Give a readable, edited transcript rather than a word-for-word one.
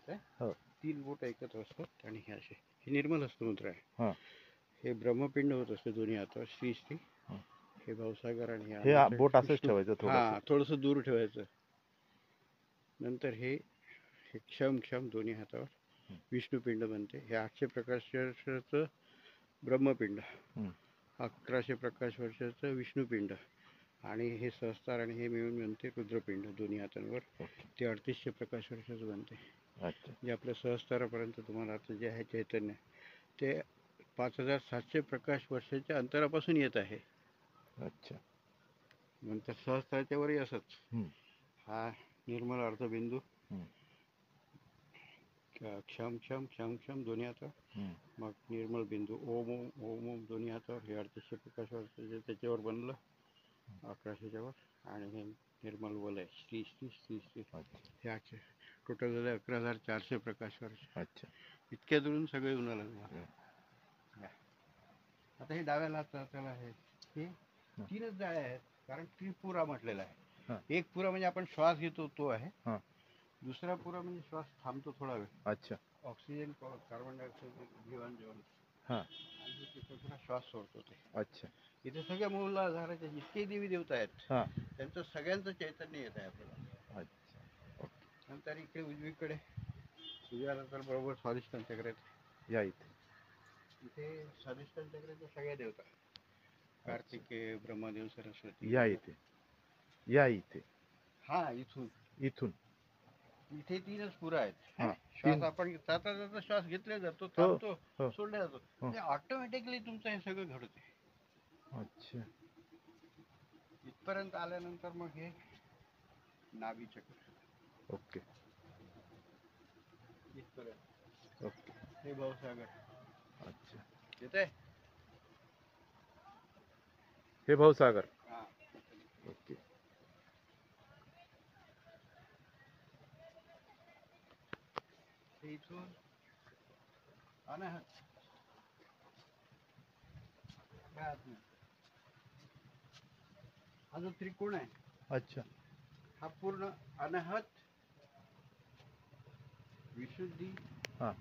काय हो 3 बोट एकत्र असतात आणि हे असे हे निर्मल हस्तमुद्रा आहे. हां हे ब्रह्मपिंड होत असते दोन्ही हातावर श्री श्री. हां. हे भावसागर आणि हे अनंत बोट असंच विष्णू. ठेवायचं हा थोडंसं. थोडंसं दूर ठेवायचं. नंतर हे हे क्षम क्षम दोन्ही हातावर विष्णुपिंड बनते. हे 800 प्रकाश वर्षाचं ब्रह्मपिंड, हं. 1100 प्रकाश वर्षाचं विष्णुपिंड आणि हे सहस्त्रार आणि हे मिळून बनते रुद्रपिंड दोन्ही हातांवर. ओके. ते 3800 प्रकाश वर्षाचं बनते. अच्छा जे आपल्या सहस्त्रारापर्यंत तुम्हाला आता जे आहे चैतन्य ते 5700 प्रकाश वर्षाच्या अंतरापासून येत आहे. अच्छा. नंतर सहस्त्राच्या वरही असंच. हं. हा निर्मल अर्धबिंदू, हं. क्षम क्षम क्षम क्षम दोन्ही हातावर. हं. मग निर्मल बिंदू ओम ओम ओम ओम दोन्ही हातावर. हे 3800 प्रकाश वर्षाचे त्याच्यावर बनलं 1100च्या वर. आणि हे निर्मल वलय श्री श्री श्री श्री. अच्छा. हे 800 टोटल झाले 11400 प्रकाश वर्ष. अच्छा. इतक्या दुरून सगळे येऊन आलं तुम्हाला. आता हे डाव्या हाताला आहे हे 3च जाळे आहेत कारण त्रिपुरा म्हटलेला हां. आहे. एक पुरा म्हणजे आपण श्वास घेतो तो आहे. हां. दुसरा पुरा म्हणजे श्वास थांबतो थोडा वेळ. अच्छा. ऑक्सिजन कार्बन डायऑक्साईड घेऊन जेवण हां. आणि तिथे पुन्हा श्वास सोडतो ते. अच्छा. इथे सगळ्या मूलाधाराचे जितके देवी देवता आहेत हां. त्यांचं सगळ्यांचं चैतन्य येत आहे आपल्याला. अच्छा. ओके. नंतर इकडे उजवीकडे तर बरोबर स्वादिष्टान चक्र आहेत. या इथे. इथे स्वादिष्टान चक्राच्या सगळ्या देवता कार्तिकेय ब्रह्मदेव सरस्वती. या इथे. या इथे. हा इथून इथून. इथे 3च पुरा आहेत. हां. श्वास आपण जाता जाता श्वास घेतला जातो, हो थांबतो, हो. सोडला जातो. हो. ते ऑटोमॅटिकली तुमचं हे सगळं घडते. अच्छा. इथपर्यंत आल्यानंतर मग हे नाभी चक्र ओके. इथपर्यंत. ओके. हे भावसागर अच्छा. येते. हे भावसागर. हा ओके. हे इथून अनाहत हा जो त्रिकोण आहे अच्छा. हा पूर्ण अनाहत विशुद्धी हां.